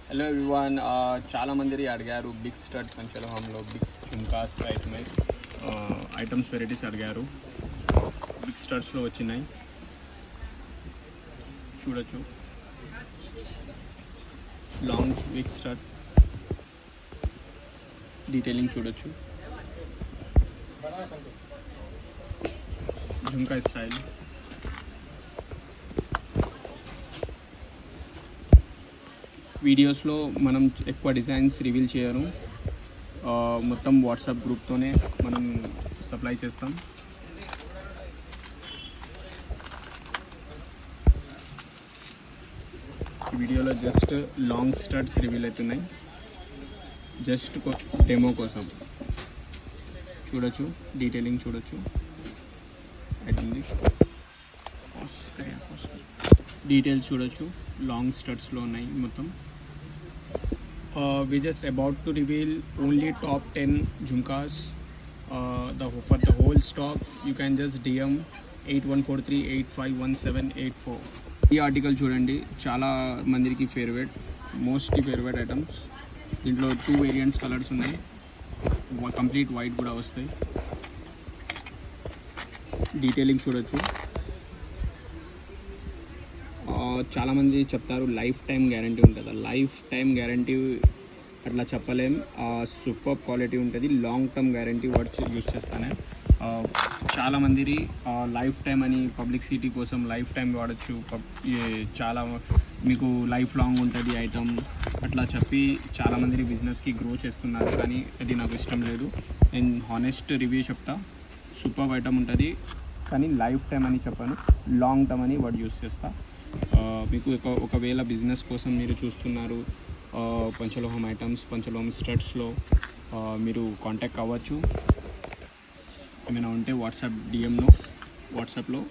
Hello everyone చాలా మంది అడిగారు బిగ్ స్టడ్ పంచలోహంలో big jhumkas type items varieties అడిగారు. బిగ్ స్టడ్స్లో వచ్చినాయి చూడొచ్చు. లాంగ్ బిగ్ స్టడ్ డీటెయిలింగ్ చూడొచ్చు. జుమ్కా స్టైల్ వీడియోస్లో మనం ఎక్కువ డిజైన్స్ రివీల్ చేయరు. మొత్తం వాట్సాప్ గ్రూప్తోనే మనం సప్లై చేస్తాం. ఈ వీడియోలో జస్ట్ లాంగ్ స్టడ్స్ రివీల్ అవుతున్నాయి, జస్ట్ డెమో కోసం. చూడొచ్చు, డీటెయిలింగ్ చూడొచ్చు. అవుతుంది డీటెయిల్స్ చూడొచ్చు. లాంగ్ స్టడ్స్లో ఉన్నాయి మొత్తం. We just about to reveal only top 10 jhumkas. For the whole stock you can just DM 8143851784. ఈ ఆర్టికల్ చూడండి, చాలా మందికి మోస్ట్ ఫేవరెట్ ఐటమ్స్. దీంట్లో 2 వేరియంట్స్ కలర్స్ ఉన్నాయి, కంప్లీట్ వైట్ కూడా వస్తాయి. డీటెయిలింగ్ చూడొచ్చు. చాలామంది చెప్తారు లైఫ్ టైం గ్యారంటీ ఉంటుంది. లైఫ్ టైం గ్యారంటీ అట్లా చెప్పలేం. సూపర్ క్వాలిటీ ఉంటుంది. Long term guarantee words use చేస్తానే. చాలామంది లైఫ్ టైం అని పబ్లిసిటీ కోసం లైఫ్ టైం వాడచ్చు, చాలా మీకు లైఫ్ లాంగ్ ఉంటుంది ఐటమ్ అట్లా చెప్పి చాలామంది బిజినెస్కి గ్రో చేస్తున్నారు. కానీ అది నాకు ఇష్టం లేదు. నేను హానెస్ట్ రివ్యూ చెప్తా. సూపర్ ఐటమ్ ఉంటుంది కానీ లైఫ్ టైం అని చెప్పాను, లాంగ్ టర్మ్ అని వర్డ్ యూజ్ చేస్తా. మీకు ఒకవేళ బిజినెస్ కోసం మీరు చూస్తున్నారు పంచలోహం ఐటమ్స్, పంచలోహం స్టడ్స్లో మీరు కాంటాక్ట్ అవ్వచ్చు. ఏమైనా ఉంటే వాట్సాప్లో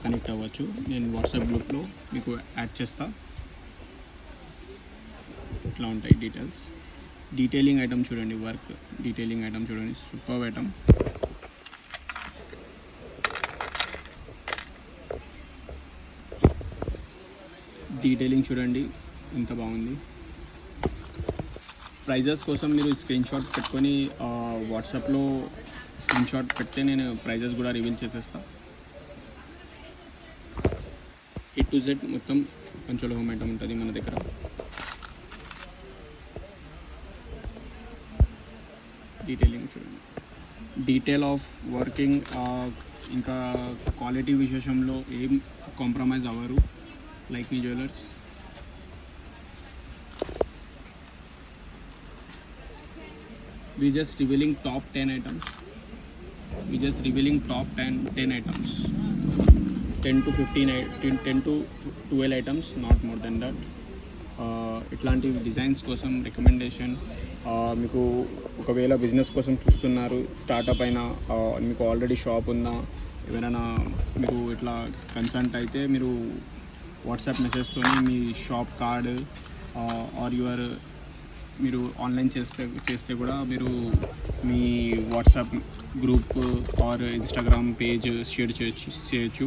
కనెక్ట్ అవ్వచ్చు. నేను వాట్సాప్ గ్రూప్లో మీకు యాడ్ చేస్తా. ఇట్లా ఉంటాయి డీటెయిల్స్. డీటెయిలింగ్ ఐటమ్ చూడండి, వర్క్ డీటెయిలింగ్ ఐటమ్ చూడండి, సూపర్ ఐటమ్. డీటెయిలింగ్ చూడండి ఎంత బాగుంది. ప్రైజెస్ కోసం మీరు స్క్రీన్ షాట్ పెట్టుకొని వాట్సాప్లో స్క్రీన్ షాట్ పెడితే నేను ప్రైజెస్ కూడా రివీల్ చేసేస్తాను. A to Z మొత్తం పంచలోహం ఐటమ్ ఉంటుంది మన దగ్గర. డీటెయిలింగ్ చూడండి, డీటెయిల్ ఆఫ్ వర్కింగ్. ఇంకా క్వాలిటీ విశేషంలో ఏం కాంప్రమైజ్ అవ్వరు. Like Me Jewelers. We just revealing top 10 items. 10 items. 10 to 12 items, not more than that. ఇట్లాంటి డిజైన్స్ కోసం రికమెండేషన్. మీకు ఒకవేళ బిజినెస్ కోసం చూస్తున్నారు, స్టార్టప్ అయినా, మీకు ఆల్రెడీ షాప్ ఉందా, ఎవరైనా మీకు ఇట్లా కన్సల్ట్ అయితే మీరు వాట్సాప్ మెసేజ్తో మీ షాప్ కార్డ్ ఆర్ మీరు ఆన్లైన్ చేస్తే కూడా మీరు మీ WhatsApp group or Instagram page share చేయొచ్చు.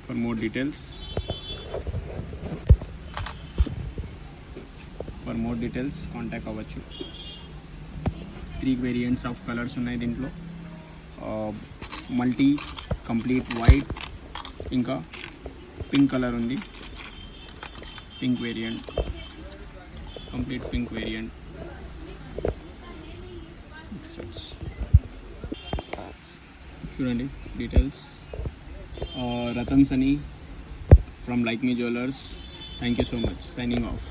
ఫర్ మోర్ డీటెయిల్స్ కాంటాక్ట్ అవ్వచ్చు. 3 వేరియంట్స్ ఆఫ్ కలర్స్ ఉన్నాయి దీంట్లో. మల్టీ, కంప్లీట్ వైట్, ఇంకా పింక్ కలర్ ఉంది. Pink variant, complete pink variant. చూడండి details. Ratan Sunny from Like Me Jewelers. Thank you so much. Signing off.